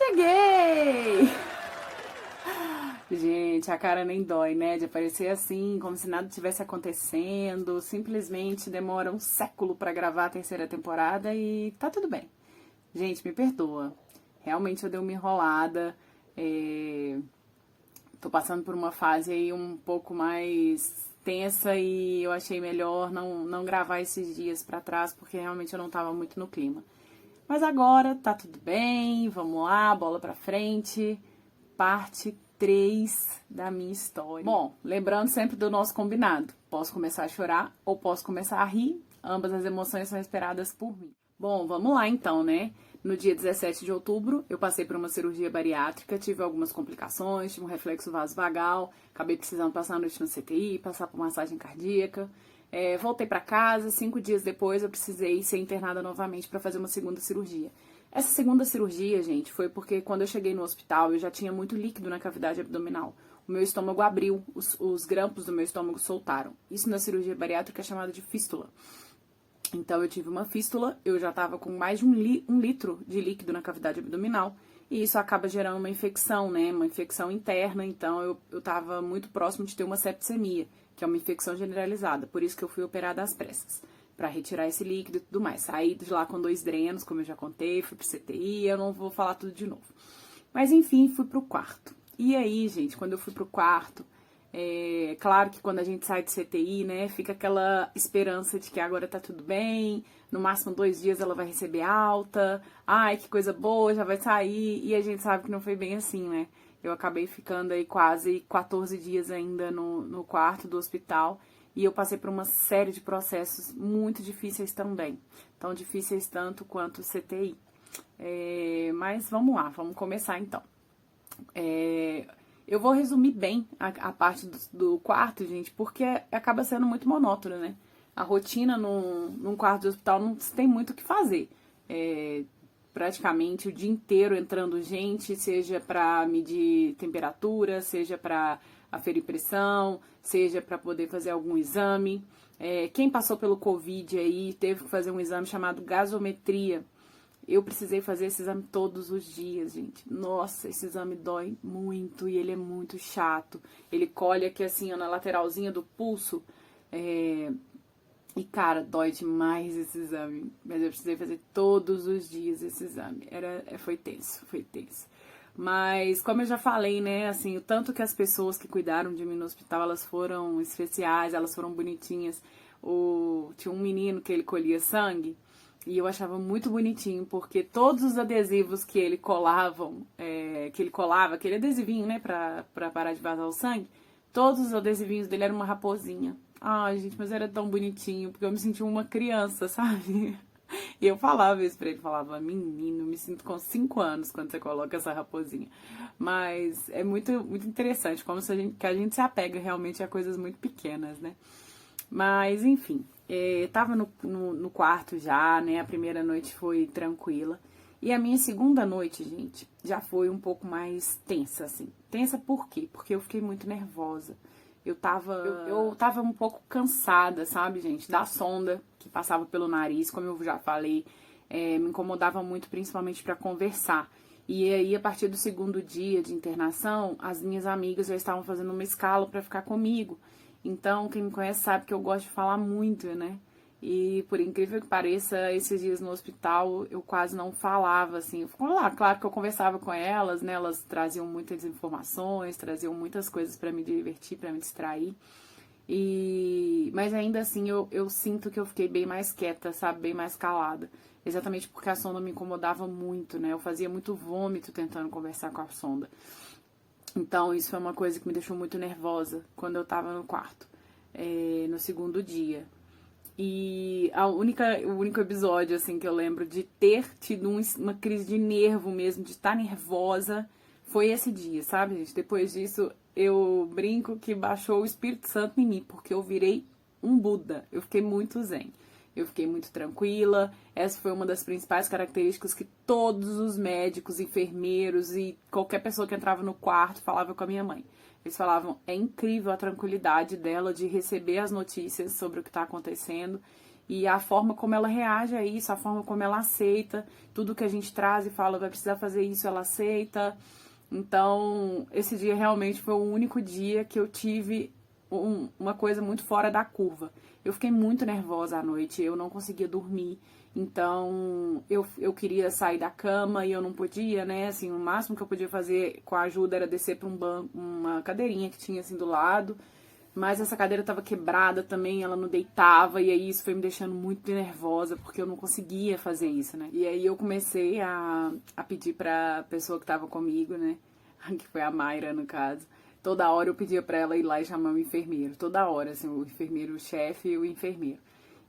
Cheguei! Gente, a cara nem dói, né? De aparecer assim, como se nada tivesse acontecendo. Simplesmente demora um século pra gravar a terceira temporada e tá tudo bem. Gente, me perdoa. Realmente eu dei uma enrolada. Tô passando por uma fase aí um pouco mais tensa e eu achei melhor não gravar esses dias pra trás, porque realmente eu não tava muito no clima. Mas agora tá tudo bem, vamos lá, bola pra frente. Parte 3 da minha história. Bom, lembrando sempre do nosso combinado. Posso começar a chorar ou posso começar a rir. Ambas as emoções são esperadas por mim. Bom, vamos lá então, né? No dia 17 de outubro, eu passei por uma cirurgia bariátrica, tive algumas complicações, tive um reflexo vasovagal, acabei precisando passar a noite no CTI, passar por massagem cardíaca. Voltei para casa, 5 dias depois eu precisei ser internada novamente para fazer uma segunda cirurgia. Essa segunda cirurgia, gente, foi porque quando eu cheguei no hospital eu já tinha muito líquido na cavidade abdominal. O meu estômago abriu, os grampos do meu estômago soltaram. Isso na cirurgia bariátrica é chamado de fístula. Então eu tive uma fístula, eu já estava com mais de um litro de líquido na cavidade abdominal. E isso acaba gerando uma infecção, né? Uma infecção interna, então eu estava muito próximo de ter uma septicemia, que é uma infecção generalizada. Por isso que eu fui operada às pressas, para retirar esse líquido e tudo mais. Saí de lá com 2 drenos, como eu já contei, fui pro CTI, eu não vou falar tudo de novo. Mas enfim, fui pro quarto. E aí, gente, quando eu fui pro quarto, claro que quando a gente sai de CTI, né, fica aquela esperança de que agora tá tudo bem, no máximo 2 dias ela vai receber alta, ai, que coisa boa, já vai sair, e a gente sabe que não foi bem assim, né? Eu acabei ficando aí quase 14 dias ainda no quarto do hospital, e eu passei por uma série de processos muito difíceis também, tão difíceis tanto quanto o CTI. Mas vamos lá, vamos começar então. Eu vou resumir bem a parte do quarto, gente, porque acaba sendo muito monótono, né? A rotina num quarto de hospital não tem muito o que fazer. Praticamente o dia inteiro entrando gente, seja para medir temperatura, seja para aferir pressão, seja para poder fazer algum exame. Quem passou pelo Covid aí teve que fazer um exame chamado gasometria. Eu precisei fazer esse exame todos os dias, gente. Nossa, esse exame dói muito e ele é muito chato. Ele colhe aqui assim, ó, na lateralzinha do pulso. E, cara, dói demais esse exame. Mas eu precisei fazer todos os dias esse exame. Foi tenso, foi tenso. Mas, como eu já falei, né, assim, o tanto que as pessoas que cuidaram de mim no hospital, elas foram especiais, elas foram bonitinhas. Tinha um menino que ele colhia sangue. E eu achava muito bonitinho, porque todos os adesivos que ele colava, aquele adesivinho, né, pra parar de vazar o sangue, todos os adesivinhos dele eram uma raposinha. Ai, gente, mas era tão bonitinho, porque eu me sentia uma criança, sabe? E eu falava isso pra ele, falava, menino, me sinto com 5 anos quando você coloca essa raposinha. Mas é muito, muito interessante, como se que a gente se apega realmente a coisas muito pequenas, né? Mas, enfim, tava no quarto já, né? A primeira noite foi tranquila. E a minha segunda noite, gente, já foi um pouco mais tensa, assim. Tensa por quê? Porque eu fiquei muito nervosa. Eu tava um pouco cansada, sabe, gente? Da sonda que passava pelo nariz, como eu já falei, me incomodava muito, principalmente para conversar. E aí, a partir do segundo dia de internação, as minhas amigas já estavam fazendo uma escala para ficar comigo. Então, quem me conhece sabe que eu gosto de falar muito, né? E por incrível que pareça, esses dias no hospital eu quase não falava, assim. Lá, claro que eu conversava com elas, né? Elas traziam muitas informações, traziam muitas coisas para me divertir, para me distrair. Mas ainda assim eu sinto que eu fiquei bem mais quieta, sabe? Bem mais calada. Exatamente porque a sonda me incomodava muito, né? Eu fazia muito vômito tentando conversar com a sonda. Então, isso foi uma coisa que me deixou muito nervosa quando eu tava no quarto, no segundo dia. E o único episódio, assim, que eu lembro de ter tido uma crise de nervo mesmo, de estar nervosa, foi esse dia, sabe, gente? Depois disso, eu brinco que baixou o Espírito Santo em mim, porque eu virei um Buda. Eu fiquei muito zen. Eu fiquei muito tranquila. Essa foi uma das principais características que todos os médicos, enfermeiros e qualquer pessoa que entrava no quarto falava com a minha mãe. Eles falavam, é incrível a tranquilidade dela de receber as notícias sobre o que está acontecendo E a forma como ela reage a isso, a forma como ela aceita, tudo que a gente traz e fala, vai precisar fazer isso, ela aceita. Então, esse dia realmente foi o único dia que eu tive uma coisa muito fora da curva. Eu fiquei muito nervosa à noite, eu não conseguia dormir. Então, eu queria sair da cama e eu não podia, né? Assim, o máximo que eu podia fazer com a ajuda era descer para um banco, uma cadeirinha que tinha assim do lado. Mas essa cadeira tava quebrada também, ela não deitava, e aí isso foi me deixando muito nervosa, porque eu não conseguia fazer isso, né? E aí eu comecei a pedir pra pessoa que tava comigo, né? Que foi a Mayra, no caso. Toda hora eu pedia pra ela ir lá e chamar o enfermeiro. Toda hora, assim, o enfermeiro, o chefe e o enfermeiro.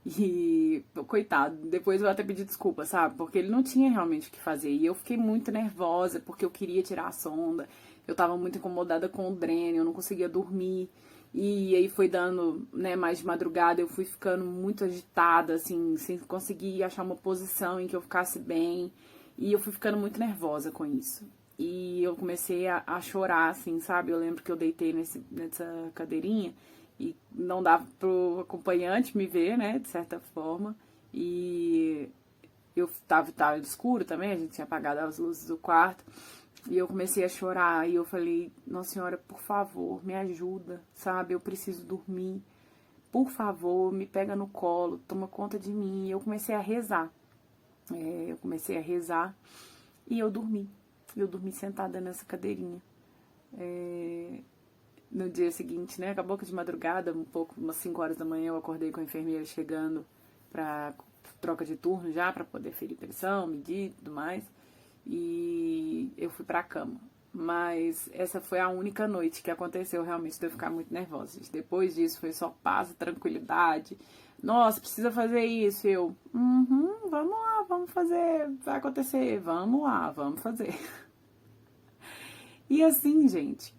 E, coitado, depois eu até pedi desculpa, sabe? Porque ele não tinha realmente o que fazer. E eu fiquei muito nervosa, porque eu queria tirar a sonda. Eu tava muito incomodada com o dreno, eu não conseguia dormir. E aí foi dando, né, mais de madrugada, eu fui ficando muito agitada, assim, sem conseguir achar uma posição em que eu ficasse bem. E eu fui ficando muito nervosa com isso. E eu comecei a chorar, assim, sabe? Eu lembro que eu deitei nessa cadeirinha e não dava pro acompanhante me ver, né, de certa forma. E eu tava escuro também, a gente tinha apagado as luzes do quarto. E eu comecei a chorar e eu falei, Nossa Senhora, por favor, me ajuda, sabe? Eu preciso dormir. Por favor, me pega no colo, toma conta de mim. E eu comecei a rezar. Eu comecei a rezar e eu dormi. Eu dormi sentada nessa cadeirinha. No dia seguinte, né? Acabou que de madrugada, um pouco, umas 5 horas da manhã, eu acordei com a enfermeira chegando pra troca de turno já, pra poder ferir pressão, medir e tudo mais. E eu fui pra cama. Mas essa foi a única noite que aconteceu realmente de eu ficar muito nervosa, gente. Depois disso foi só paz e tranquilidade. Nossa, precisa fazer isso. Eu, vamos lá, vamos fazer. Vai acontecer, vamos lá, vamos fazer. E assim, gente,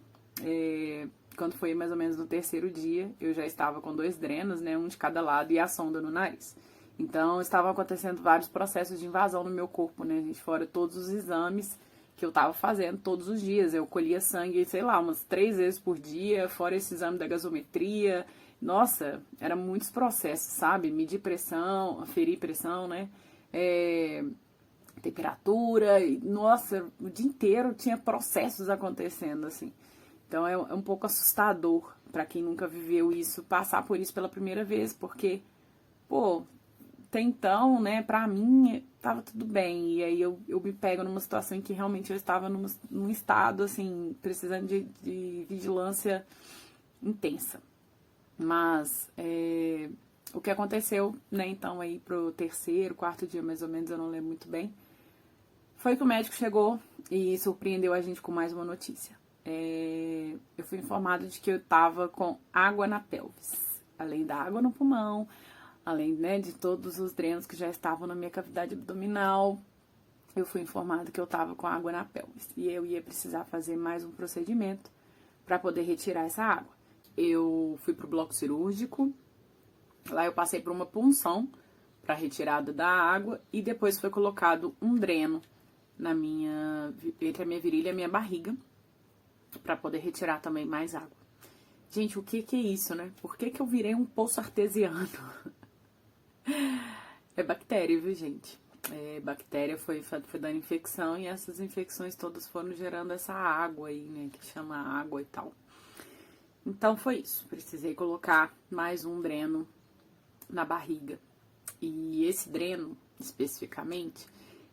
quando foi mais ou menos no terceiro dia, eu já estava com 2 drenos, né, um de cada lado e a sonda no nariz. Então, estavam acontecendo vários processos de invasão no meu corpo, né, gente, fora todos os exames que eu tava fazendo todos os dias. Eu colhia sangue, sei lá, umas 3 vezes por dia, fora esse exame da gasometria. Nossa, eram muitos processos, sabe? Medir pressão, aferir pressão, né? Temperatura, nossa, o dia inteiro tinha processos acontecendo, assim. Então é um pouco assustador para quem nunca viveu isso, passar por isso pela primeira vez, porque, pô, até então, né, pra mim, tava tudo bem. E aí eu me pego numa situação em que realmente eu estava num estado, assim, precisando de vigilância intensa. Mas o que aconteceu, né, então aí pro terceiro, quarto dia mais ou menos, eu não lembro muito bem, foi que o médico chegou e surpreendeu a gente com mais uma notícia. Eu fui informada de que eu tava com água na pelvis, além da água no pulmão, além, né, de todos os drenos que já estavam na minha cavidade abdominal. Eu fui informada que eu tava com água na pelvis e eu ia precisar fazer mais um procedimento para poder retirar essa água. Eu fui pro bloco cirúrgico, lá eu passei por uma punção para retirada da água e depois foi colocado um dreno entre a minha virilha e a minha barriga para poder retirar também mais água. Gente, o que é isso, né? Por que eu virei um poço artesiano? É bactéria, viu, gente? Bactéria foi dando infecção e essas infecções todas foram gerando essa água aí, né? Que chama água e tal. Então foi isso. Precisei colocar mais um dreno na barriga. E esse dreno, especificamente,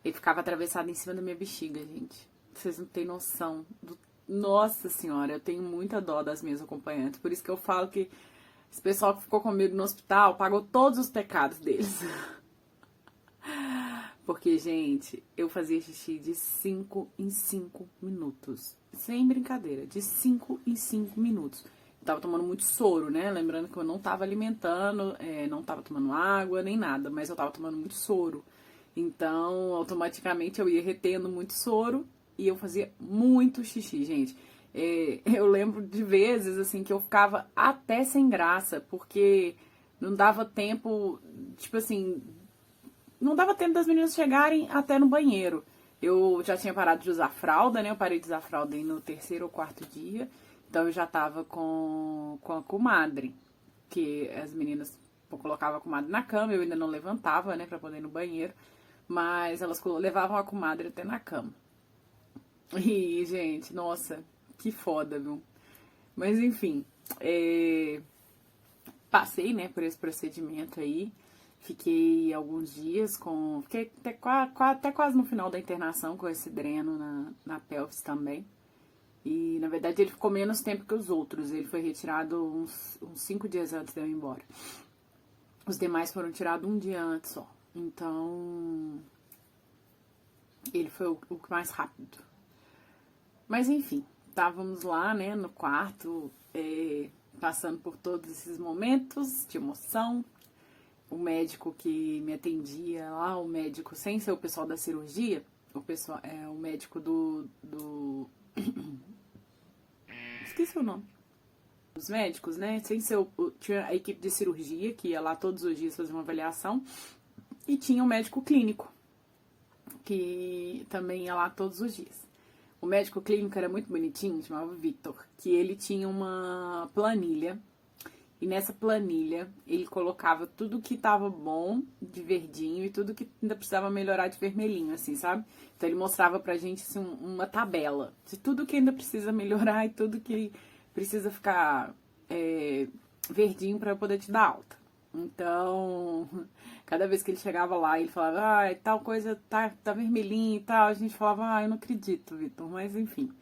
ele ficava atravessado em cima da minha bexiga, gente. Vocês não têm noção do... Nossa Senhora, eu tenho muita dó das minhas acompanhantes. Por isso que eu falo que esse pessoal que ficou comigo no hospital pagou todos os pecados deles. Porque, gente, eu fazia xixi de 5 em 5 minutos. Sem brincadeira, de 5 em 5 minutos. Eu tava tomando muito soro, né? Lembrando que eu não tava alimentando, não tava tomando água, nem nada. Mas eu tava tomando muito soro. Então, automaticamente eu ia retendo muito soro e eu fazia muito xixi, gente. Eu lembro de vezes, assim, que eu ficava até sem graça, porque não dava tempo, tipo assim, não dava tempo das meninas chegarem até no banheiro. Eu já tinha parado de usar fralda, né? Eu parei de usar fralda aí no terceiro ou quarto dia, então eu já tava com a comadre, que as meninas colocava a comadre na cama, eu ainda não levantava, né, pra poder ir no banheiro, mas elas levavam a comadre até na cama. E, gente, nossa, que foda, viu? Mas, enfim, passei, né, por esse procedimento aí, fiquei alguns dias fiquei até quase no final da internação com esse dreno na pelvis também. E, na verdade, ele ficou menos tempo que os outros. Ele foi retirado uns 5 dias antes de eu ir embora. Os demais foram tirados um dia antes só. Então, ele foi o mais rápido. Mas, enfim, estávamos lá, né, no quarto, passando por todos esses momentos de emoção. O médico que me atendia lá, o médico, sem ser o pessoal da cirurgia, o médico do esqueci o nome. Os médicos, né? Sem ser tinha a equipe de cirurgia, que ia lá todos os dias fazer uma avaliação, e tinha o médico clínico, que também ia lá todos os dias. O médico clínico era muito bonitinho, chamava Victor, que ele tinha uma planilha, e nessa planilha ele colocava tudo que tava bom de verdinho e tudo que ainda precisava melhorar de vermelhinho, assim, sabe? Então ele mostrava pra gente assim, uma tabela de tudo que ainda precisa melhorar e tudo que precisa ficar verdinho pra eu poder te dar alta. Então, cada vez que ele chegava lá, ele falava, tal coisa tá vermelhinho e tal, a gente falava, eu não acredito, Vitor, mas enfim.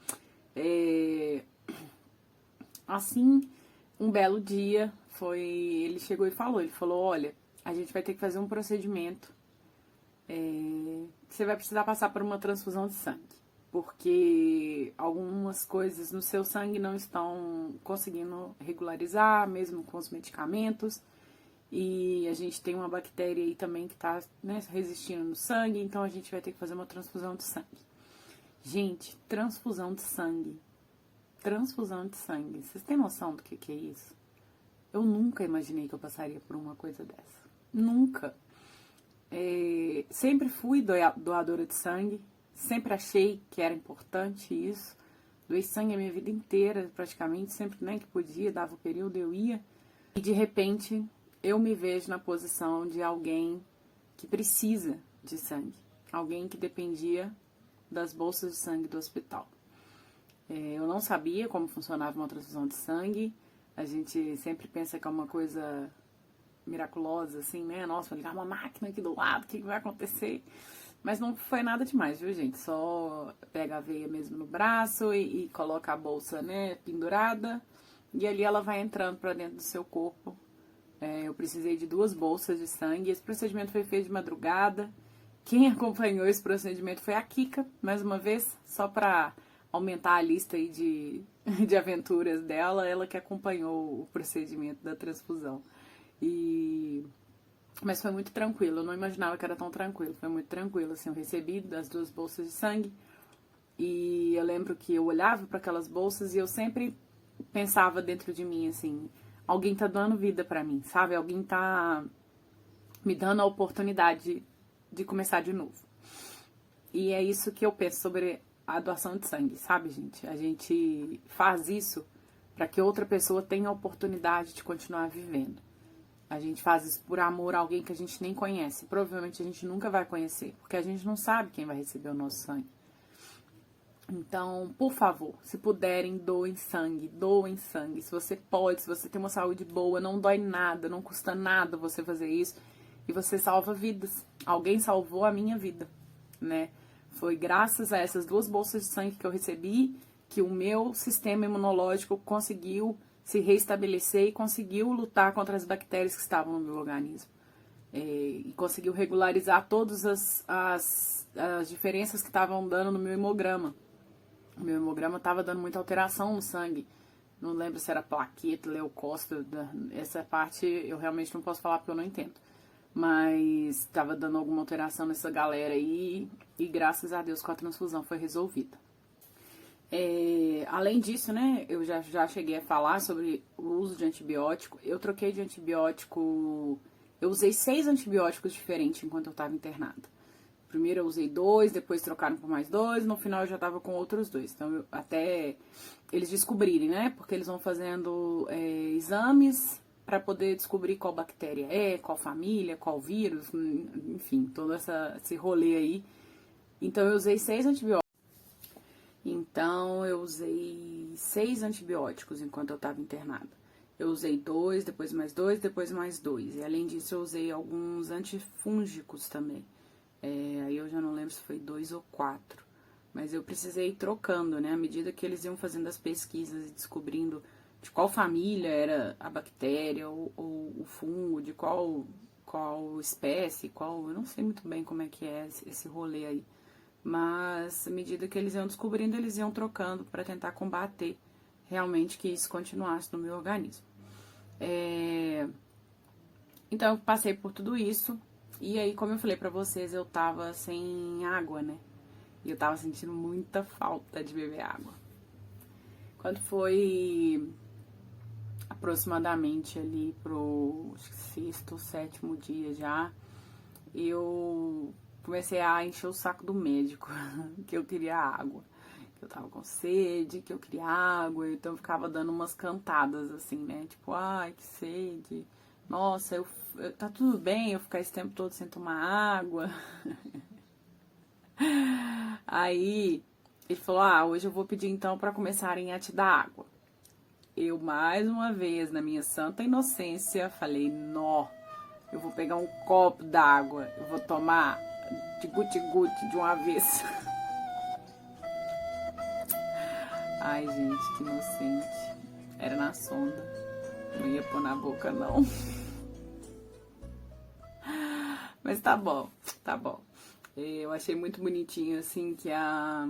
Assim, um belo dia, ele chegou e falou, olha, a gente vai ter que fazer um procedimento, você vai precisar passar por uma transfusão de sangue, porque algumas coisas no seu sangue não estão conseguindo regularizar, mesmo com os medicamentos, e a gente tem uma bactéria aí também que está, né, resistindo no sangue, então a gente vai ter que fazer uma transfusão de sangue. Gente, transfusão de sangue. Transfusão de sangue. Vocês têm noção do que é isso? Eu nunca imaginei que eu passaria por uma coisa dessa. Nunca. Sempre fui doadora de sangue. Sempre achei que era importante isso. Doei sangue a minha vida inteira, praticamente. Sempre, né, que podia, dava o período, eu ia. E, de repente, eu me vejo na posição de alguém que precisa de sangue. Alguém que dependia das bolsas de sangue do hospital. Eu não sabia como funcionava uma transfusão de sangue. A gente sempre pensa que é uma coisa miraculosa, assim, né? Nossa, vou ligar uma máquina aqui do lado, o que vai acontecer? Mas não foi nada demais, viu, gente? Só pega a veia mesmo no braço e coloca a bolsa, né, pendurada. E ali ela vai entrando pra dentro do seu corpo. Eu precisei de 2 bolsas de sangue. Esse procedimento foi feito de madrugada. Quem acompanhou esse procedimento foi a Kika, mais uma vez, só pra aumentar a lista aí de aventuras dela, ela que acompanhou o procedimento da transfusão. Mas foi muito tranquilo, eu não imaginava que era tão tranquilo, foi muito tranquilo, assim, eu recebi das 2 bolsas de sangue, e eu lembro que eu olhava para aquelas bolsas e eu sempre pensava dentro de mim, assim, alguém tá dando vida pra mim, sabe? Alguém tá me dando a oportunidade de começar de novo. E é isso que eu penso sobre a doação de sangue, sabe, gente? A gente faz isso para que outra pessoa tenha a oportunidade de continuar vivendo. A gente faz isso por amor a alguém que a gente nem conhece. Provavelmente a gente nunca vai conhecer, porque a gente não sabe quem vai receber o nosso sangue. Então, por favor, se puderem, doem sangue, doem sangue. Se você pode, se você tem uma saúde boa, não dói nada, não custa nada você fazer isso. E você salva vidas. Alguém salvou a minha vida, né? Foi graças a essas 2 bolsas de sangue que eu recebi que o meu sistema imunológico conseguiu se restabelecer e conseguiu lutar contra as bactérias que estavam no meu organismo. E conseguiu regularizar todas as diferenças que estavam dando no meu hemograma. O meu hemograma estava dando muita alteração no sangue. Não lembro se era plaqueta, leucócito. Essa parte eu realmente não posso falar porque eu não entendo. Mas estava dando alguma alteração nessa galera aí. E graças a Deus com a transfusão foi resolvida. Além disso, né, eu já cheguei a falar sobre o uso de antibiótico. Eu troquei de antibiótico, eu usei 6 antibióticos diferentes enquanto eu estava internada. Primeiro eu usei 2, depois trocaram por mais 2, no final eu já estava com outros 2. Então, até eles descobrirem, né, porque eles vão fazendo exames para poder descobrir qual bactéria é, qual família, qual vírus, enfim, todo esse rolê aí. Então eu usei 6 antibióticos. Então eu usei 6 antibióticos enquanto eu estava internada. Eu usei 2, depois mais 2, depois mais 2. E além disso eu usei alguns antifúngicos também. Aí eu já não lembro se foi 2 ou 4. Mas eu precisei ir trocando, né? À medida que eles iam fazendo as pesquisas e descobrindo de qual família era a bactéria ou o fungo, de qual espécie, eu não sei muito bem como é que é esse rolê aí. Mas à medida que eles iam descobrindo, eles iam trocando para tentar combater realmente que isso continuasse no meu organismo. Então eu passei por tudo isso. E aí, como eu falei pra vocês, eu tava sem água, né? E eu tava sentindo muita falta de beber água. Quando foi aproximadamente ali pro acho que 6º ou 7º dia já, eu comecei a encher o saco do médico, que eu queria água. Que eu tava com sede, que eu queria água, então eu ficava dando umas cantadas assim, né? Tipo, ai, que sede. Nossa, tá tudo bem eu ficar esse tempo todo sem tomar água. Aí ele falou: hoje eu vou pedir então para começarem a te dar água. Eu, mais uma vez, na minha santa inocência, falei: nó, eu vou pegar um copo d'água, eu vou tomar de guti-guti de uma vez. Ai, gente, que inocente. Era na sonda. Não ia pôr na boca, não. Mas tá bom, tá bom. Eu achei muito bonitinho, assim, que a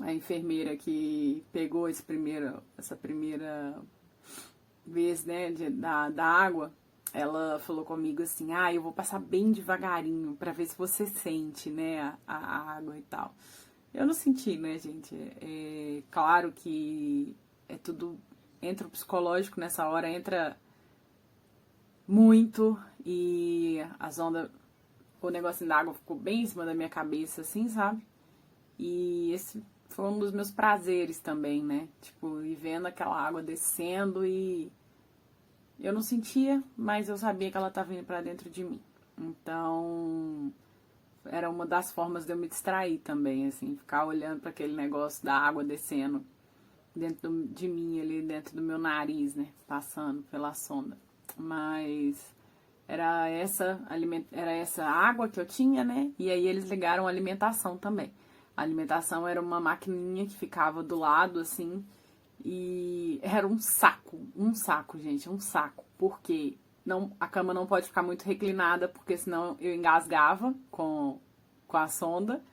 enfermeira que pegou essa primeira vez, né, da água, ela falou comigo assim: eu vou passar bem devagarinho pra ver se você sente, né, a água e tal. Eu não senti, né, gente? Claro que tudo, entra o psicológico nessa hora, entra muito, e as ondas, o negocinho da água ficou bem em cima da minha cabeça, assim, sabe? E esse foi um dos meus prazeres também, né? Tipo, ir vendo aquela água descendo e eu não sentia, mas eu sabia que ela estava indo pra dentro de mim. Então, era uma das formas de eu me distrair também, assim, ficar olhando para aquele negócio da água descendo dentro de mim, ali dentro do meu nariz, né? Passando pela sonda. Mas era essa água que eu tinha, né? E aí eles ligaram a alimentação também. A alimentação era uma maquininha que ficava do lado, assim, e era um saco, gente, um saco. Porque a cama não pode ficar muito reclinada, porque senão eu engasgava com a sonda.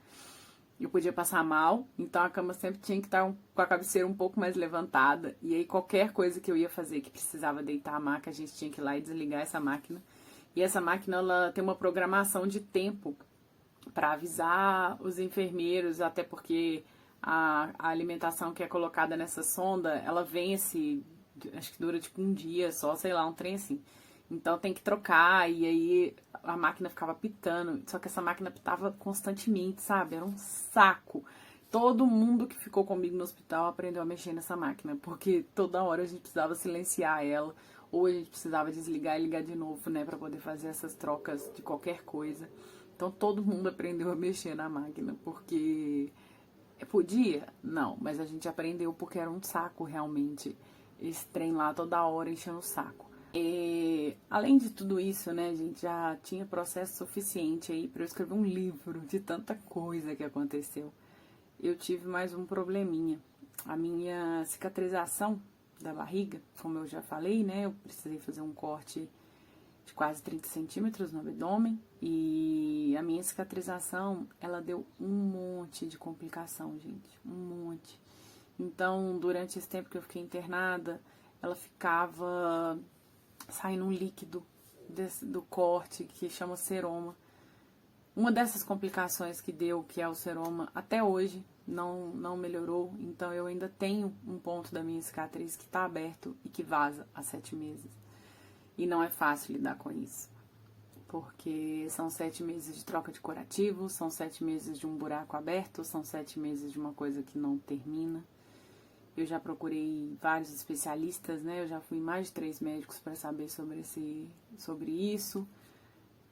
Eu podia passar mal, então a cama sempre tinha que estar com a cabeceira um pouco mais levantada. E aí qualquer coisa que eu ia fazer que precisava deitar a maca, a gente tinha que ir lá e desligar essa máquina. E essa máquina, ela tem uma programação de tempo para avisar os enfermeiros, até porque a alimentação que é colocada nessa sonda, ela vence, acho que dura tipo um dia só, sei lá, um trem assim. Então tem que trocar, e aí a máquina ficava pitando, só que essa máquina pitava constantemente, sabe? Era um saco. Todo mundo que ficou comigo no hospital aprendeu a mexer nessa máquina, porque toda hora a gente precisava silenciar ela, ou a gente precisava desligar e ligar de novo, né, pra poder fazer essas trocas de qualquer coisa. Então todo mundo aprendeu a mexer na máquina, porque podia? Não, mas a gente aprendeu porque era um saco realmente, esse trem lá toda hora enchendo o saco. Além de tudo isso, né, gente, já tinha processo suficiente aí para eu escrever um livro de tanta coisa que aconteceu. Eu tive mais um probleminha. A minha cicatrização da barriga, como eu já falei, né, eu precisei fazer um corte de quase 30 centímetros no abdômen, e a minha cicatrização, ela deu um monte de complicação, gente, um monte. Então, durante esse tempo que eu fiquei internada, ela ficava saindo um líquido do corte que chama seroma. Uma dessas complicações que deu, que é o seroma, até hoje não melhorou. Então eu ainda tenho um ponto da minha cicatriz que está aberto e que vaza há 7 meses. E não é fácil lidar com isso, porque são 7 meses de troca de curativo, são 7 meses de um buraco aberto, são 7 meses de uma coisa que não termina. eu já procurei vários especialistas, né? Eu já fui em mais de 3 médicos para saber sobre isso.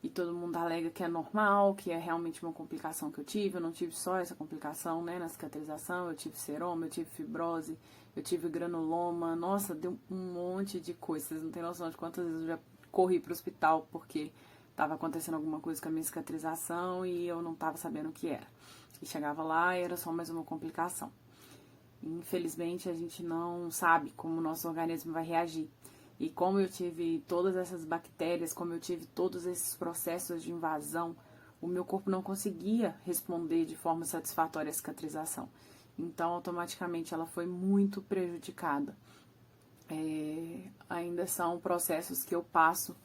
E todo mundo alega que é normal, que é realmente uma complicação que eu tive. Eu não tive só essa complicação, né, na cicatrização. Eu tive seroma, eu tive fibrose, eu tive granuloma. Nossa, deu um monte de coisas. Vocês não têm noção de quantas vezes eu já corri pro hospital porque estava acontecendo alguma coisa com a minha cicatrização e eu não estava sabendo o que era. E chegava lá e era só mais uma complicação. Infelizmente, a gente não sabe como o nosso organismo vai reagir. E como eu tive todas essas bactérias, como eu tive todos esses processos de invasão, o meu corpo não conseguia responder de forma satisfatória à cicatrização. Então, automaticamente, ela foi muito prejudicada. Ainda são processos que eu passo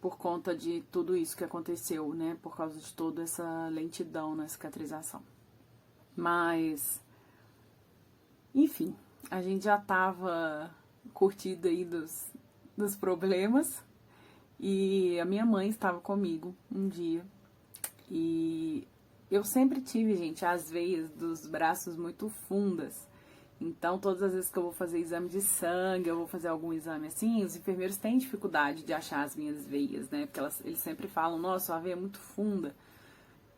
por conta de tudo isso que aconteceu, né? Por causa de toda essa lentidão na cicatrização. Mas, enfim, a gente já estava curtido aí dos problemas e a minha mãe estava comigo um dia e eu sempre tive, gente, as veias dos braços muito fundas. Então, todas as vezes que eu vou fazer exame de sangue, eu vou fazer algum exame assim, os enfermeiros têm dificuldade de achar as minhas veias, né? Porque eles sempre falam, nossa, sua veia é muito funda.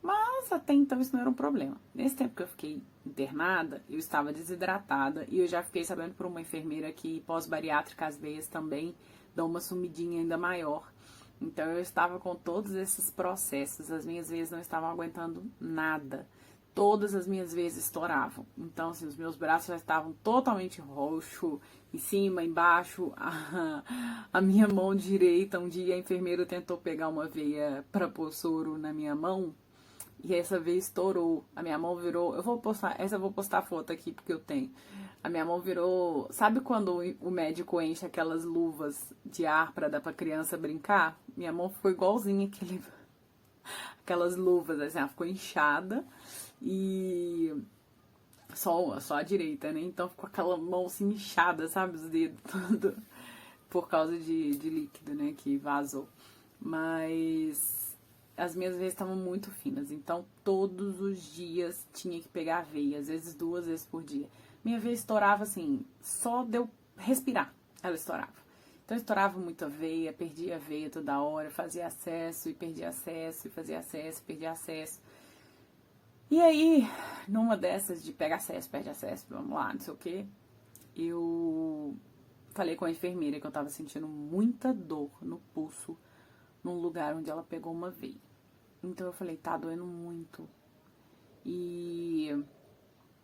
Mas até então isso não era um problema. Nesse tempo que eu fiquei internada, eu estava desidratada e eu já fiquei sabendo por uma enfermeira que pós-bariátrica as veias também dão uma sumidinha ainda maior. Então eu estava com todos esses processos, as minhas veias não estavam aguentando nada. Todas as minhas veias estouravam. Então, assim, os meus braços já estavam totalmente roxo, em cima, embaixo. A minha mão direita, um dia a enfermeira tentou pegar uma veia para pôr soro na minha mão. E essa veia estourou. A minha mão virou... eu vou postar a foto aqui porque eu tenho. A minha mão virou... Sabe quando o médico enche aquelas luvas de ar pra dar pra criança brincar? Minha mão ficou igualzinha aquelas luvas, assim, ela ficou inchada. E só a direita, né? Então ficou aquela mão assim inchada, sabe? Os dedos tudo. Por causa de líquido, né? Que vazou. Mas... as minhas veias estavam muito finas, então todos os dias tinha que pegar a veia, às vezes 2 vezes por dia. Minha veia estourava assim, só de eu respirar, ela estourava. Então eu estourava muito a veia, perdia a veia toda hora, fazia acesso e perdia acesso, e fazia acesso e perdia acesso. E aí, numa dessas de pega acesso, perde acesso, vamos lá, não sei o que, eu falei com a enfermeira que eu tava sentindo muita dor no pulso, num lugar onde ela pegou uma veia. Então eu falei, tá doendo muito. E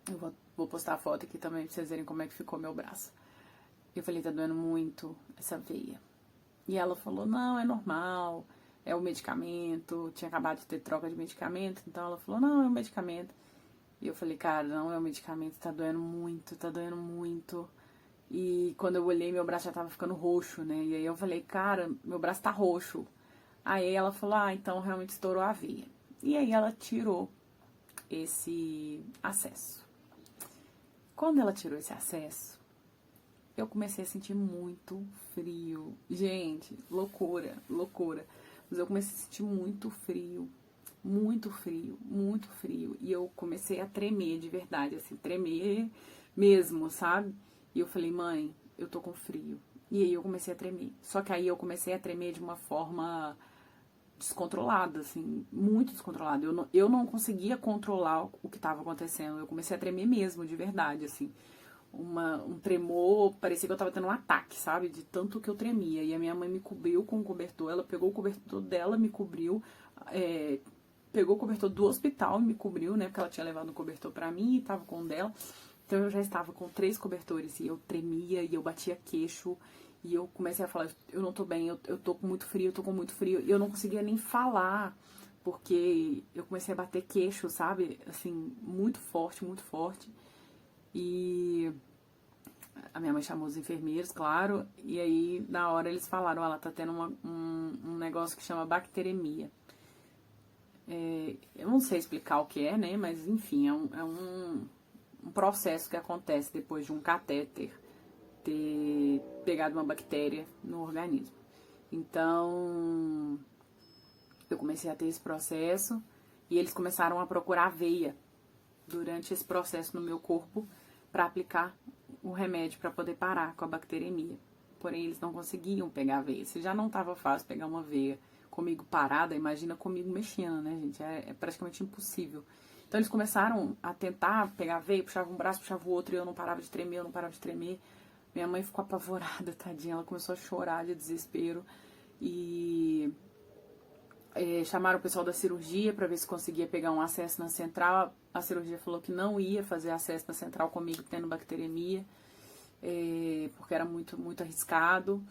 eu vou postar a foto aqui também pra vocês verem como é que ficou meu braço. Eu falei, tá doendo muito essa veia. E ela falou, não, é normal, é o medicamento. Tinha acabado de ter troca de medicamento, então ela falou, não, é o medicamento. E eu falei, cara, não é o medicamento, tá doendo muito, tá doendo muito. E quando eu olhei, meu braço já tava ficando roxo, né? E aí eu falei, cara, meu braço tá roxo. Aí ela falou, então realmente estourou a veia. E aí ela tirou esse acesso. Quando ela tirou esse acesso, eu comecei a sentir muito frio. Gente, loucura, loucura. Mas eu comecei a sentir muito frio, muito frio, muito frio. E eu comecei a tremer de verdade, assim, tremer mesmo, sabe? E eu falei, mãe, eu tô com frio. E aí eu comecei a tremer. Só que aí eu comecei a tremer de uma forma descontrolada, assim, muito descontrolada. Eu não conseguia controlar o que estava acontecendo. Eu comecei a tremer mesmo, de verdade, assim. Um tremor, parecia que eu tava tendo um ataque, sabe? De tanto que eu tremia. E a minha mãe me cobriu com o cobertor. Ela pegou o cobertor dela, me cobriu. Pegou o cobertor do hospital e me cobriu, né? Porque ela tinha levado o cobertor pra mim e tava com o dela. Então eu já estava com 3 cobertores e eu tremia e eu batia queixo. E eu comecei a falar, eu não tô bem, eu tô com muito frio, eu tô com muito frio. E eu não conseguia nem falar, porque eu comecei a bater queixo, sabe? Assim, muito forte, muito forte. E a minha mãe chamou os enfermeiros, claro. E aí, na hora, eles falaram, ela tá tendo um negócio que chama bacteremia. Eu não sei explicar o que é, né? Mas, enfim, é um processo que acontece depois de um catéter ter pegado uma bactéria no organismo. Então, eu comecei a ter esse processo e eles começaram a procurar veia durante esse processo no meu corpo para aplicar o remédio para poder parar com a bacteremia. Porém, eles não conseguiam pegar a veia. Se já não estava fácil pegar uma veia comigo parada, imagina comigo mexendo, né, gente? É praticamente impossível. Então, eles começaram a tentar pegar a veia, puxava um braço, puxava o outro, e eu não parava de tremer, eu não parava de tremer. Minha mãe ficou apavorada, tadinha. Ela começou a chorar de desespero. E chamaram o pessoal da cirurgia para ver se conseguia pegar um acesso na central. A cirurgia falou que não ia fazer acesso na central comigo tendo bacteremia, porque era muito, muito arriscado.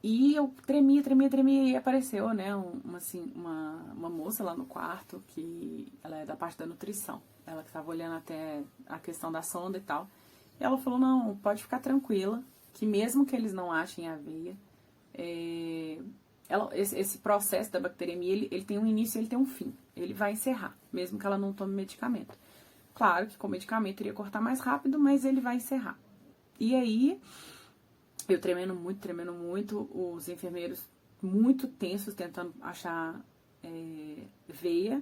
E eu tremia e apareceu, né, uma moça lá no quarto, que ela é da parte da nutrição. Ela que estava olhando até a questão da sonda e tal. E ela falou, não, pode ficar tranquila, que mesmo que eles não achem a veia, esse processo da bacteremia, ele tem um início e ele tem um fim. Ele vai encerrar, mesmo que ela não tome medicamento. Claro que com medicamento iria cortar mais rápido, mas ele vai encerrar. E aí, eu tremendo muito, os enfermeiros muito tensos tentando achar veia.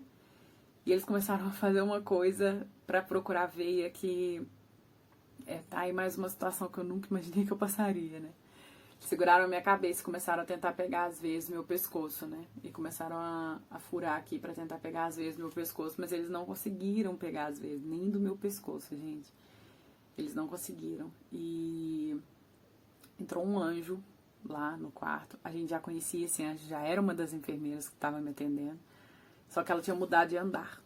E eles começaram a fazer uma coisa para procurar veia que tá aí mais uma situação que eu nunca imaginei que eu passaria, né? Seguraram a minha cabeça e começaram a tentar pegar as veias do meu pescoço, né? E começaram a furar aqui pra tentar pegar as veias do meu pescoço, mas eles não conseguiram pegar as veias, nem do meu pescoço, gente. Eles não conseguiram. E entrou um anjo lá no quarto. A gente já conhecia esse anjo, já era uma das enfermeiras que estava me atendendo. Só que ela tinha mudado de andar.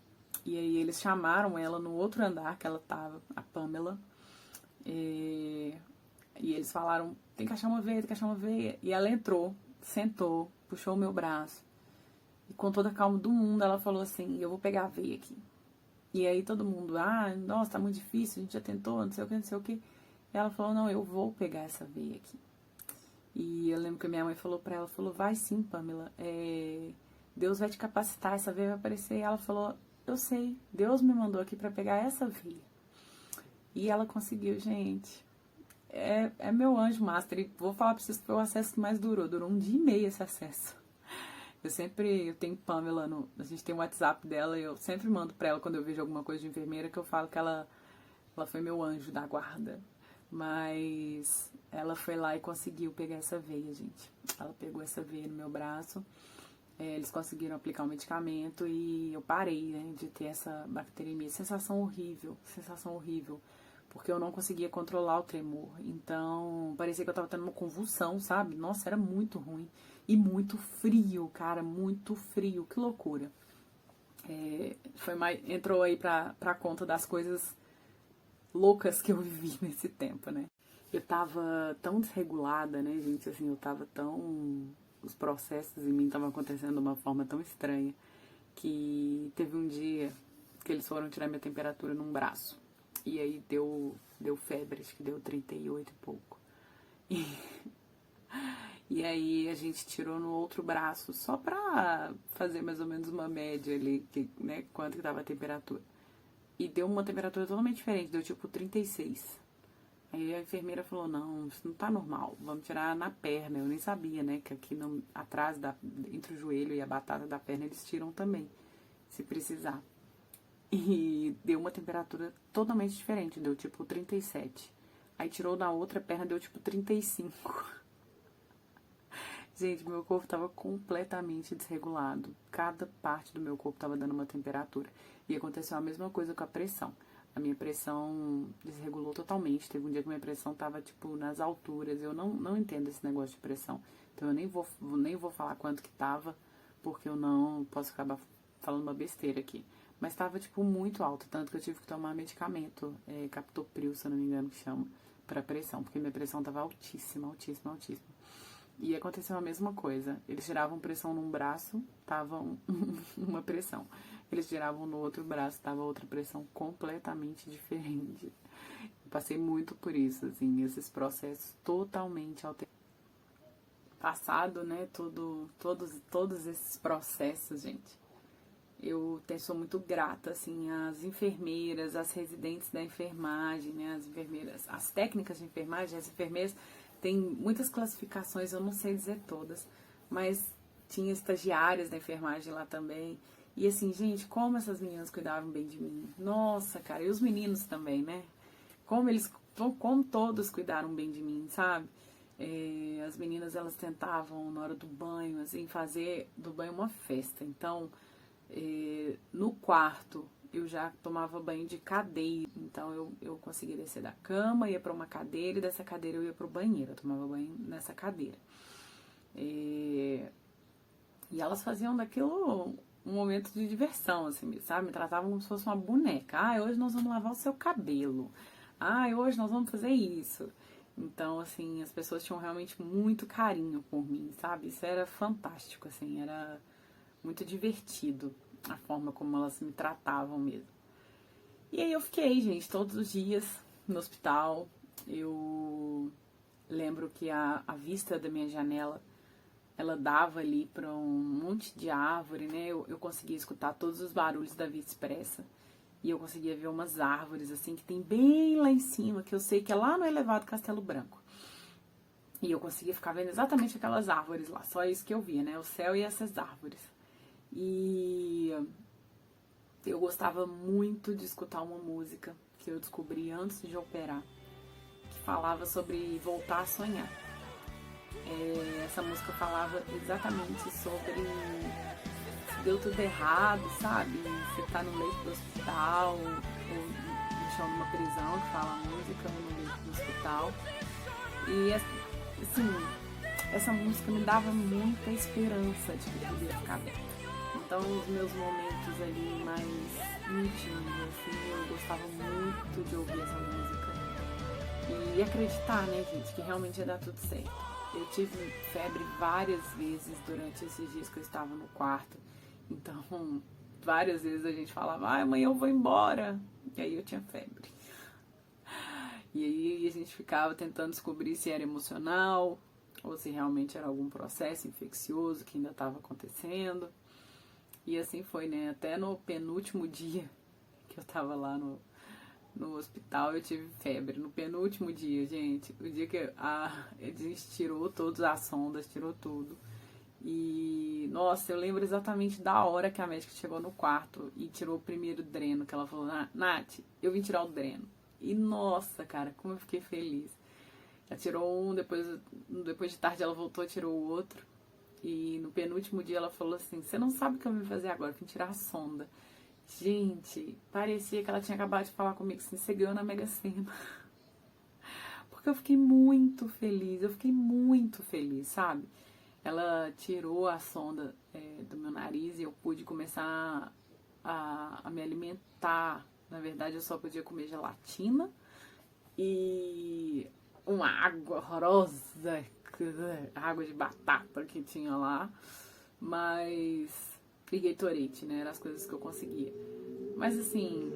E aí eles chamaram ela no outro andar que ela tava, a Pamela. E eles falaram, tem que achar uma veia. E ela entrou, sentou, puxou o meu braço. E com toda a calma do mundo, ela falou assim, eu vou pegar a veia aqui. E aí todo mundo, nossa, tá muito difícil, a gente já tentou, não sei o que. E ela falou, não, eu vou pegar essa veia aqui. E eu lembro que a minha mãe falou pra ela, vai sim, Pamela, Deus vai te capacitar, essa veia vai aparecer. E ela falou, eu sei, Deus me mandou aqui pra pegar essa veia. E ela conseguiu, gente. É meu anjo master. E vou falar pra vocês que foi o acesso que mais durou. Durou 1 dia e meio esse acesso. Eu tenho Pamela, a gente tem o WhatsApp dela, e eu sempre mando pra ela quando eu vejo alguma coisa de enfermeira, que eu falo que ela foi meu anjo da guarda. Mas ela foi lá e conseguiu pegar essa veia, gente. Ela pegou essa veia no meu braço. Eles conseguiram aplicar o medicamento e eu parei, né, de ter essa bacteremia. Sensação horrível. Porque eu não conseguia controlar o tremor. Então, parecia que eu tava tendo uma convulsão, sabe? Nossa, era muito ruim. E muito frio, cara, muito frio. Que loucura. Entrou aí pra conta das coisas loucas que eu vivi nesse tempo, né? Eu tava tão desregulada, né, gente? Assim, eu tava tão... Os processos em mim estavam acontecendo de uma forma tão estranha que teve um dia que eles foram tirar minha temperatura num braço. E aí deu febre, acho que deu 38 e pouco. E aí a gente tirou no outro braço, só pra fazer mais ou menos uma média ali, né, quanto que tava a temperatura. E deu uma temperatura totalmente diferente, deu tipo 36. Aí a enfermeira falou, não, isso não tá normal, vamos tirar na perna. Eu nem sabia, né, que aqui atrás, entre o joelho e a batata da perna, eles tiram também, se precisar. E deu uma temperatura totalmente diferente, deu tipo 37. Aí tirou na outra perna, deu tipo 35. Gente, meu corpo tava completamente desregulado. Cada parte do meu corpo tava dando uma temperatura. E aconteceu a mesma coisa com a pressão. A minha pressão desregulou totalmente. Teve um dia que minha pressão tava, tipo, nas alturas. Eu não entendo esse negócio de pressão. Então eu nem vou falar quanto que tava, porque eu não posso acabar falando uma besteira aqui. Mas tava, tipo, muito alto. Tanto que eu tive que tomar medicamento, captopril, se eu não me engano que chama, pra pressão. Porque minha pressão tava altíssima. E aconteceu a mesma coisa. Eles tiravam pressão num braço, tava uma pressão. Eles tiravam no outro braço, tava outra pressão completamente diferente. Eu passei muito por isso, assim, esses processos totalmente alterados. Passado, né, todos esses processos, gente. Eu sou muito grata, assim, às enfermeiras, às residentes da enfermagem, né, as enfermeiras, as técnicas de enfermagem, as enfermeiras. Tem muitas classificações, eu não sei dizer todas, mas tinha estagiárias da enfermagem lá também. E assim, gente, como essas meninas cuidavam bem de mim. Nossa, cara, e os meninos também, né? como todos cuidaram bem de mim, sabe? As meninas, elas tentavam, na hora do banho, assim, fazer do banho uma festa. Então, no quarto, eu já tomava banho de cadeira. Então, eu conseguia descer da cama, ia pra uma cadeira, e dessa cadeira eu ia pro banheiro. Eu tomava banho nessa cadeira. E elas faziam daquilo um momento de diversão, assim, sabe? Me tratavam como se fosse uma boneca. Hoje nós vamos lavar o seu cabelo. Hoje nós vamos fazer isso. Então, assim, as pessoas tinham realmente muito carinho por mim, sabe? Isso era fantástico, assim, era muito divertido a forma como elas me tratavam mesmo. E aí eu fiquei, gente, todos os dias no hospital. Eu lembro que a vista da minha janela, ela dava ali para um monte de árvore, né? Eu conseguia escutar todos os barulhos da Via Expressa. E eu conseguia ver umas árvores, assim, que tem bem lá em cima, que eu sei que é lá no elevado Castelo Branco. E eu conseguia ficar vendo exatamente aquelas árvores lá, só isso que eu via, né? O céu e essas árvores. E eu gostava muito de escutar uma música que eu descobri antes de operar, que falava sobre voltar a sonhar. Essa música falava exatamente sobre se deu tudo errado, sabe? Você tá no leito do hospital, ou no chão de uma prisão, que fala a música, ou no leito do hospital. E, assim, essa música me dava muita esperança de que podia ficar bem. Então, os meus momentos ali mais íntimos, assim, eu gostava muito de ouvir essa música. E acreditar, né, gente, que realmente ia dar tudo certo. Eu tive febre várias vezes durante esses dias que eu estava no quarto. Então, várias vezes a gente falava, amanhã eu vou embora. E aí eu tinha febre. E aí a gente ficava tentando descobrir se era emocional ou se realmente era algum processo infeccioso que ainda estava acontecendo. E assim foi, né? Até no penúltimo dia que eu tava lá no hospital, eu tive febre. No penúltimo dia, gente. O dia que a gente tirou todas as sondas, tirou tudo. E, nossa, eu lembro exatamente da hora que a médica chegou no quarto e tirou o primeiro dreno, que ela falou, Nath, eu vim tirar o dreno. E, nossa, cara, como eu fiquei feliz. Ela tirou um, depois de tarde ela voltou, tirou o outro. E no penúltimo dia ela falou assim, você não sabe o que eu vim fazer agora, eu vim tirar a sonda. Gente, parecia que ela tinha acabado de falar comigo assim, você ganhou na Mega Sena. Porque eu fiquei muito feliz, sabe? Ela tirou a sonda do meu nariz e eu pude começar a me alimentar. Na verdade, eu só podia comer gelatina e uma água horrorosa, água de batata que tinha lá, mas e Gatorade, né? Eram as coisas que eu conseguia. Mas assim,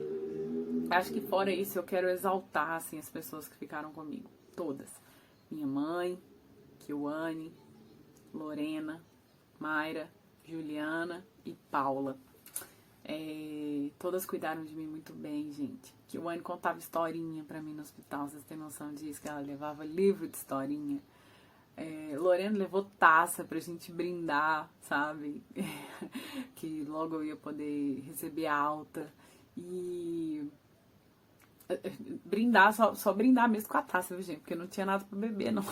acho que fora isso eu quero exaltar assim, as pessoas que ficaram comigo. Todas. Minha mãe, Kiwane, Lorena, Mayra, Juliana e Paula. Todas cuidaram de mim muito bem, gente. Kiwane contava historinha pra mim no hospital, vocês têm noção disso, que ela levava livro de historinha. Lorena levou taça pra gente brindar, sabe? Que logo eu ia poder receber alta. E brindar, só brindar mesmo com a taça, viu, gente? Porque não tinha nada pra beber, não.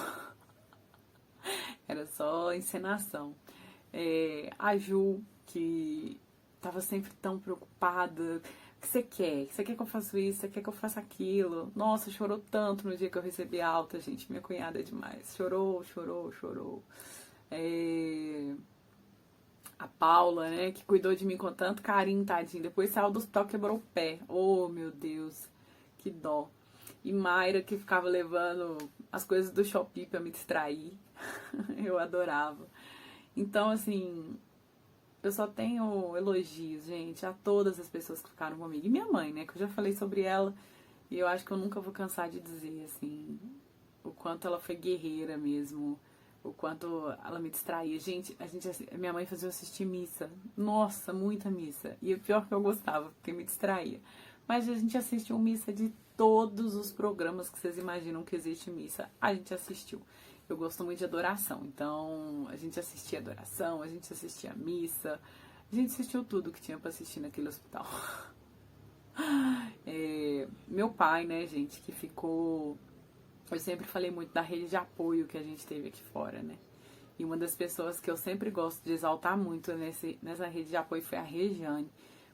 Era só encenação. A Ju, que tava sempre tão preocupada. O que você quer? Você quer que eu faça isso? Você quer que eu faça aquilo? Nossa, chorou tanto no dia que eu recebi alta, gente. Minha cunhada é demais. Chorou. A Paula, né, que cuidou de mim com tanto carinho, tadinho. Depois saiu do hospital, quebrou o pé. Oh, meu Deus, que dó. E Mayra, que ficava levando as coisas do Shopee pra me distrair. Eu adorava. Então, assim, eu só tenho elogios, gente, a todas as pessoas que ficaram comigo. E minha mãe, né, que eu já falei sobre ela. E eu acho que eu nunca vou cansar de dizer, assim, o quanto ela foi guerreira mesmo. O quanto ela me distraía. Gente, minha mãe fazia eu assistir missa. Nossa, muita missa. E o pior que eu gostava, porque me distraía. Mas a gente assistiu missa de todos os programas que vocês imaginam que existe missa. A gente assistiu. Eu gosto muito de adoração. Então, a gente assistia adoração, a gente assistia missa. A gente assistiu tudo que tinha pra assistir naquele hospital. Meu pai, né, gente, que ficou... Eu sempre falei muito da rede de apoio que a gente teve aqui fora, né? E uma das pessoas que eu sempre gosto de exaltar muito nessa rede de apoio foi a Regiane,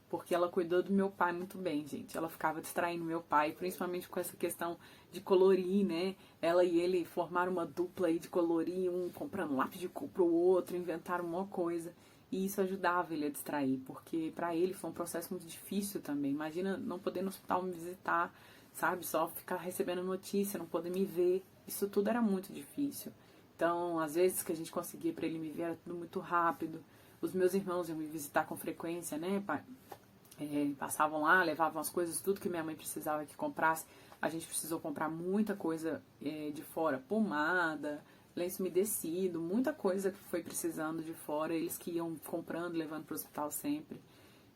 porque ela cuidou do meu pai muito bem, gente. Ela ficava distraindo meu pai, principalmente com essa questão de colorir, né? Ela e ele formaram uma dupla aí de colorir, um comprando lápis de cor pro outro, inventaram uma coisa. E isso ajudava ele a distrair, porque pra ele foi um processo muito difícil também. Imagina não poder no hospital me visitar, sabe? Só ficar recebendo notícia, não poder me ver. Isso tudo era muito difícil. Então, às vezes que a gente conseguia pra ele me ver, era tudo muito rápido. Os meus irmãos iam me visitar com frequência, né, pai? Passavam lá, levavam as coisas, tudo que minha mãe precisava que comprasse. A gente precisou comprar muita coisa de fora, pomada, lenço umedecido, muita coisa que foi precisando de fora, eles que iam comprando, levando para o hospital sempre.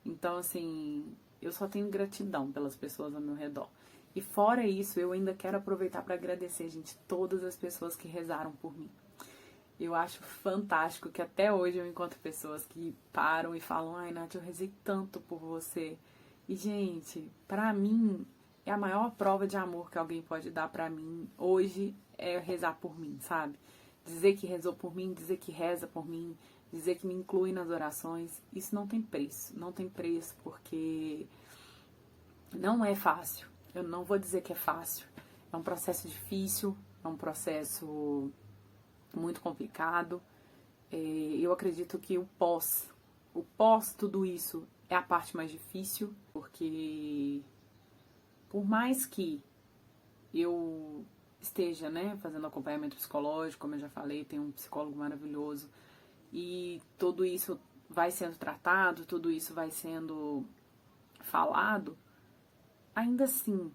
Então, assim, eu só tenho gratidão pelas pessoas ao meu redor. E fora isso, eu ainda quero aproveitar para agradecer, gente, todas as pessoas que rezaram por mim. Eu acho fantástico que até hoje eu encontro pessoas que param e falam: ai, Nath, eu rezei tanto por você. E, gente, pra mim, é a maior prova de amor que alguém pode dar pra mim hoje é rezar por mim, sabe? Dizer que rezou por mim, dizer que reza por mim, dizer que me inclui nas orações. Isso não tem preço, porque não é fácil. Eu não vou dizer que é fácil. É um processo difícil, é um processo muito complicado. Eu acredito que o pós tudo isso é a parte mais difícil, porque por mais que eu esteja, né, fazendo acompanhamento psicológico, como eu já falei, tem um psicólogo maravilhoso, e tudo isso vai sendo tratado, tudo isso vai sendo falado, ainda assim,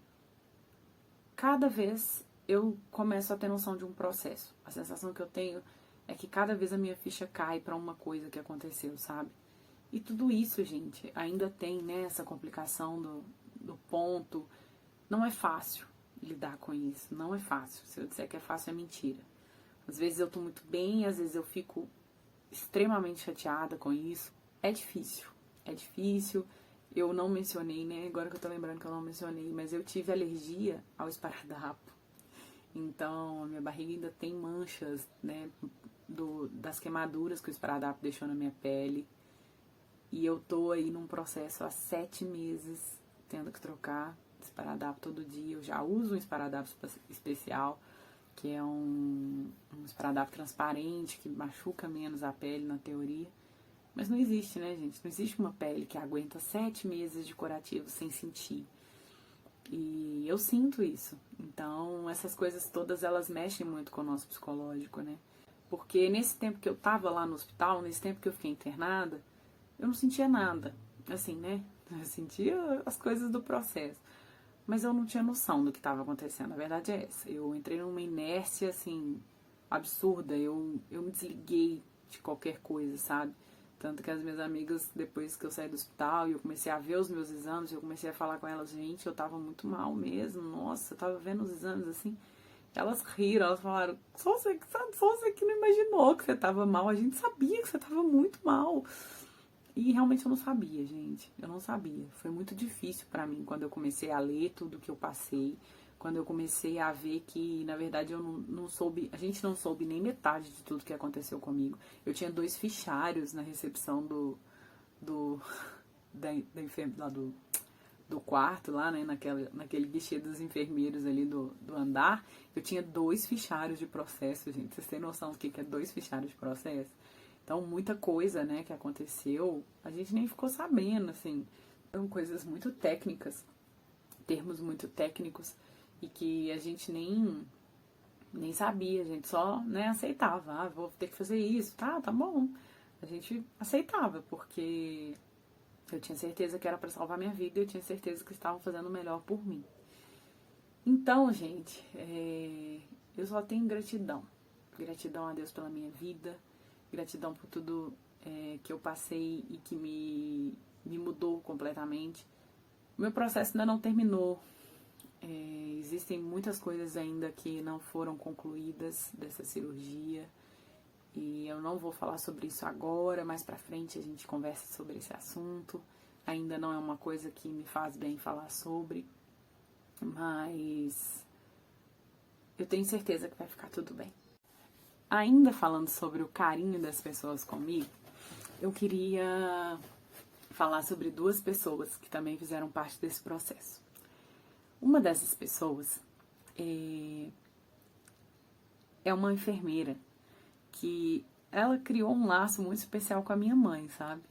cada vez eu começo a ter noção de um processo. A sensação que eu tenho é que cada vez a minha ficha cai pra uma coisa que aconteceu, sabe? E tudo isso, gente, ainda tem, né, essa complicação do ponto. Não é fácil lidar com isso, não é fácil. Se eu disser que é fácil, é mentira. Às vezes eu tô muito bem, às vezes eu fico extremamente chateada com isso. É difícil. Eu não mencionei, né, agora que eu tô lembrando que eu não mencionei, mas eu tive alergia ao esparadrapo. Então, a minha barriga ainda tem manchas, né, das queimaduras que o esparadrapo deixou na minha pele. E eu tô aí num processo há 7 meses, tendo que trocar esparadrapo todo dia. Eu já uso um esparadrapo especial, que é um esparadrapo transparente, que machuca menos a pele na teoria. Mas não existe, né, gente? Não existe uma pele que aguenta 7 meses de curativo sem sentir. E eu sinto isso. Então, essas coisas todas, elas mexem muito com o nosso psicológico, né? Porque nesse tempo que eu tava lá no hospital, nesse tempo que eu fiquei internada, eu não sentia nada. Assim, né? Eu sentia as coisas do processo. Mas eu não tinha noção do que estava acontecendo. A verdade é essa. Eu entrei numa inércia, assim, absurda. Eu me desliguei de qualquer coisa, sabe? Tanto que as minhas amigas, depois que eu saí do hospital e eu comecei a ver os meus exames, eu comecei a falar com elas: gente, eu tava muito mal mesmo, nossa, eu tava vendo os exames assim. Elas riram, elas falaram: só você que não imaginou que você tava mal, a gente sabia que você tava muito mal. E realmente eu não sabia, gente, eu não sabia. Foi muito difícil pra mim quando eu comecei a ler tudo que eu passei, quando eu comecei a ver que, na verdade, eu não soube, a gente não soube nem metade de tudo que aconteceu comigo. Eu tinha 2 fichários na recepção do quarto lá, né, naquele guichê dos enfermeiros ali do andar. Eu tinha 2 fichários de processo, gente. Vocês têm noção do que é 2 fichários de processo? Então, muita coisa, né, que aconteceu, a gente nem ficou sabendo, assim. São coisas muito técnicas, termos muito técnicos, e que a gente nem sabia, a gente só, né, aceitava. Ah, vou ter que fazer isso, tá bom. A gente aceitava, porque eu tinha certeza que era pra salvar minha vida e eu tinha certeza que estavam fazendo o melhor por mim. Então, gente, eu só tenho gratidão. Gratidão a Deus pela minha vida, gratidão por tudo que eu passei e que me mudou completamente. O meu processo ainda não terminou. Existem muitas coisas ainda que não foram concluídas dessa cirurgia. E eu não vou falar sobre isso agora, mais pra frente a gente conversa sobre esse assunto. ainda não é uma coisa que me faz bem falar sobre, mas eu tenho certeza que vai ficar tudo bem. Ainda falando sobre o carinho das pessoas comigo, eu queria falar sobre 2 pessoas que também fizeram parte desse processo. Uma dessas pessoas é uma enfermeira que ela criou um laço muito especial com a minha mãe, sabe?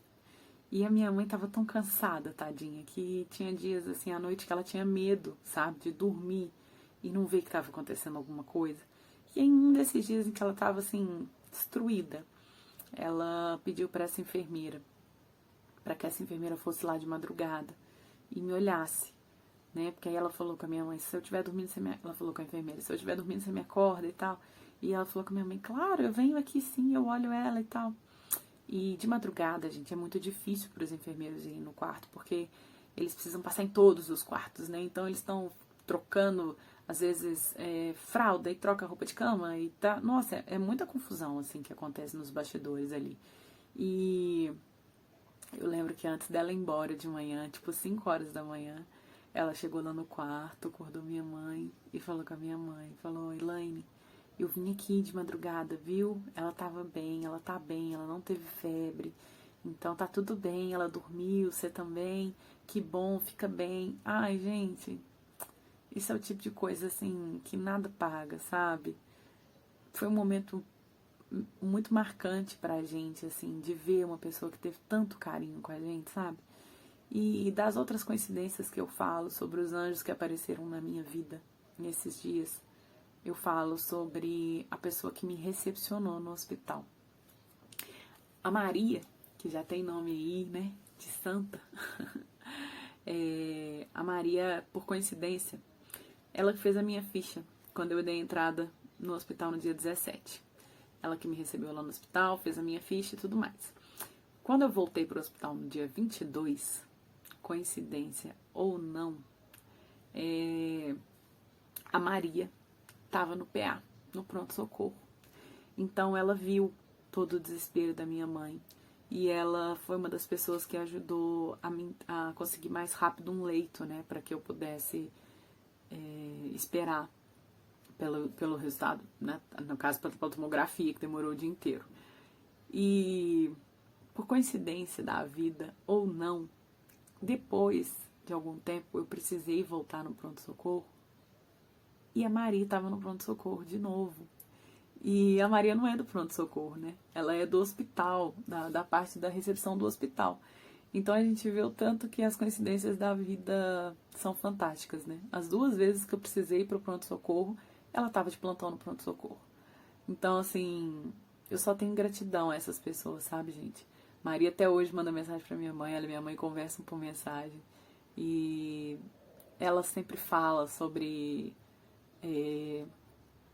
E a minha mãe tava tão cansada, tadinha, que tinha dias, assim, à noite que ela tinha medo, sabe? De dormir e não ver que tava acontecendo alguma coisa. E em um desses dias em que ela tava, assim, destruída, ela pediu para essa enfermeira, para que essa enfermeira fosse lá de madrugada e me olhasse, né? Porque aí ela falou com a minha mãe, se eu estiver dormindo, ela falou com a enfermeira, se eu estiver dormindo, você me acorda e tal. E ela falou com a minha mãe, claro, eu venho aqui sim, eu olho ela e tal. E de madrugada, gente, é muito difícil para os enfermeiros irem no quarto, porque eles precisam passar em todos os quartos, né? Então eles estão trocando, às vezes, fralda e troca roupa de cama e tá... Nossa, é muita confusão, assim, que acontece nos bastidores ali. E eu lembro que antes dela ir embora de manhã, tipo 5 horas da manhã, ela chegou lá no quarto, acordou minha mãe e falou com a minha mãe, falou, Elaine, eu vim aqui de madrugada, viu? Ela tava bem, ela tá bem, ela não teve febre. Então tá tudo bem, ela dormiu, você também. Que bom, fica bem. Ai, gente, isso é o tipo de coisa, assim, que nada paga, sabe? Foi um momento muito marcante pra gente, assim, de ver uma pessoa que teve tanto carinho com a gente, sabe? E das outras coincidências que eu falo sobre os anjos que apareceram na minha vida nesses dias, eu falo sobre a pessoa que me recepcionou no hospital. A Maria, que já tem nome aí, né, de santa, a Maria, por coincidência, ela que fez a minha ficha quando eu dei entrada no hospital no dia 17. Ela que me recebeu lá no hospital, fez a minha ficha e tudo mais. Quando eu voltei para o hospital no dia 22, coincidência ou não, a Maria estava no PA, no pronto-socorro. Então ela viu todo o desespero da minha mãe e ela foi uma das pessoas que ajudou a conseguir mais rápido um leito, né, para que eu pudesse esperar pelo resultado, né, no caso pela tomografia, que demorou o dia inteiro. E por coincidência da vida ou não, depois de algum tempo eu precisei voltar no pronto-socorro e a Maria estava no pronto-socorro de novo. E a Maria não é do pronto-socorro, né? Ela é do hospital, da parte da recepção do hospital. Então a gente vê o tanto que as coincidências da vida são fantásticas, né? As 2 vezes que eu precisei ir pro pronto-socorro, ela estava de plantão no pronto-socorro. Então, assim, eu só tenho gratidão a essas pessoas, sabe, gente? Maria até hoje manda mensagem pra minha mãe, ela e minha mãe conversam por mensagem. E ela sempre fala sobre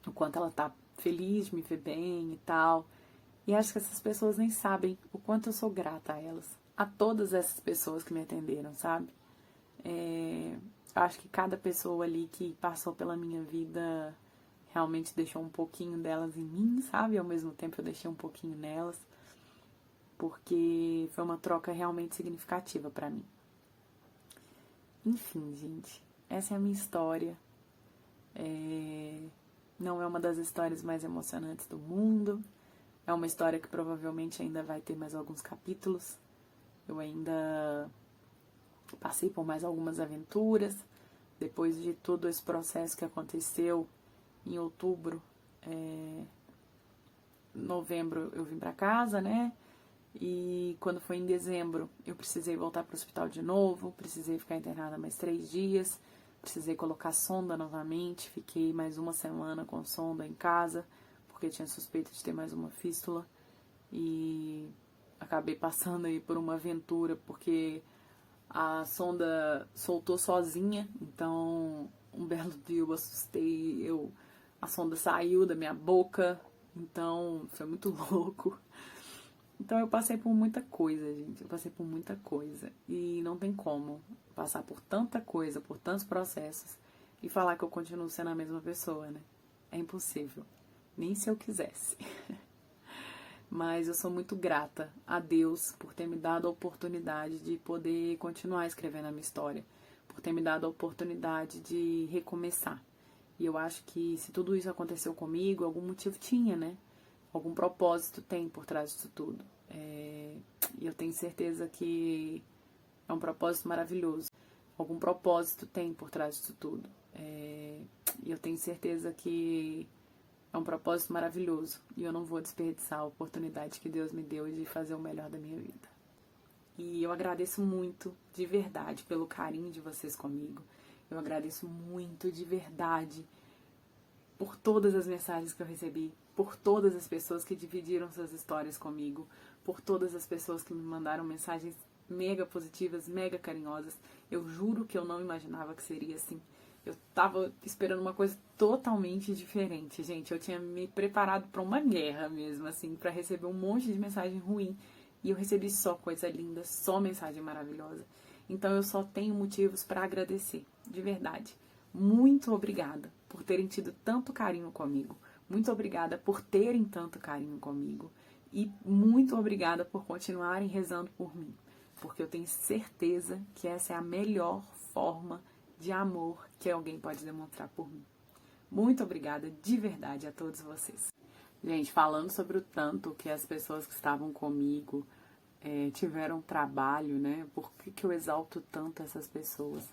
o quanto ela tá feliz de me ver bem e tal. E acho que essas pessoas nem sabem o quanto eu sou grata a elas. A todas essas pessoas que me atenderam, sabe? Acho que cada pessoa ali que passou pela minha vida realmente deixou um pouquinho delas em mim, sabe? Ao mesmo tempo eu deixei um pouquinho nelas. Porque foi uma troca realmente significativa pra mim. Enfim, gente. Essa é a minha história. Não é uma das histórias mais emocionantes do mundo. É uma história que provavelmente ainda vai ter mais alguns capítulos. Eu ainda passei por mais algumas aventuras. Depois de todo esse processo que aconteceu em outubro, novembro eu vim pra casa, né? E quando foi em dezembro eu precisei voltar pro hospital de novo. Precisei ficar internada mais 3 dias. Precisei colocar sonda novamente, fiquei mais 1 semana com sonda em casa, porque tinha suspeita de ter mais uma fístula. E acabei passando aí por uma aventura, porque a sonda soltou sozinha, então um belo dia eu assustei, a sonda saiu da minha boca, então foi muito louco. Então eu passei por muita coisa, gente, eu passei por muita coisa e não tem como passar por tanta coisa, por tantos processos e falar que eu continuo sendo a mesma pessoa, né? É impossível, nem se eu quisesse. mas eu sou muito grata a Deus por ter me dado a oportunidade de poder continuar escrevendo a minha história, por ter me dado a oportunidade de recomeçar. E eu acho que se tudo isso aconteceu comigo, algum motivo tinha, né? Algum propósito tem por trás disso tudo. E eu tenho certeza que é um propósito maravilhoso. Algum propósito tem por trás disso tudo. E eu tenho certeza que é um propósito maravilhoso. E eu não vou desperdiçar a oportunidade que Deus me deu de fazer o melhor da minha vida. E eu agradeço muito, de verdade, pelo carinho de vocês comigo. Eu agradeço muito, de verdade, por todas as mensagens que eu recebi, por todas as pessoas que dividiram suas histórias comigo, por todas as pessoas que me mandaram mensagens mega positivas, mega carinhosas. Eu juro que eu não imaginava que seria assim. Eu tava esperando uma coisa totalmente diferente, gente. Eu tinha me preparado para uma guerra mesmo, assim, para receber um monte de mensagem ruim. E eu recebi só coisa linda, só mensagem maravilhosa. Então eu só tenho motivos para agradecer, de verdade. Muito obrigada por terem tido tanto carinho comigo. Muito obrigada por terem tanto carinho comigo. E muito obrigada por continuarem rezando por mim. Porque eu tenho certeza que essa é a melhor forma de amor que alguém pode demonstrar por mim. Muito obrigada de verdade a todos vocês. Gente, falando sobre o tanto que as pessoas que estavam comigo tiveram trabalho, né? Por que eu exalto tanto essas pessoas?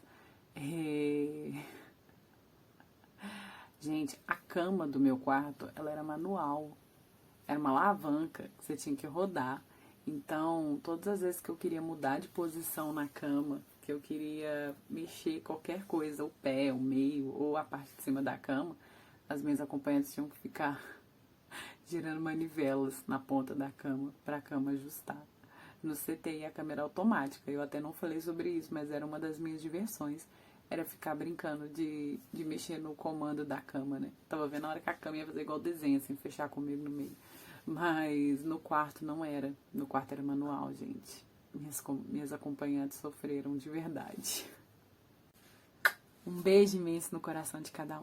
Gente, a cama do meu quarto, ela era manual. Era uma alavanca que você tinha que rodar. Então, todas as vezes que eu queria mudar de posição na cama, que eu queria mexer qualquer coisa, o pé, o meio ou a parte de cima da cama, as minhas acompanhantes tinham que ficar girando manivelas na ponta da cama para a cama ajustar. No CTI a câmera automática, eu até não falei sobre isso, mas era uma das minhas diversões, era ficar brincando de mexer no comando da cama, né? Tava vendo a hora que a cama ia fazer igual desenho, assim, fechar comigo no meio. Mas no quarto não era, no quarto era manual, gente. Minhas acompanhantes sofreram de verdade. Um beijo imenso no coração de cada um.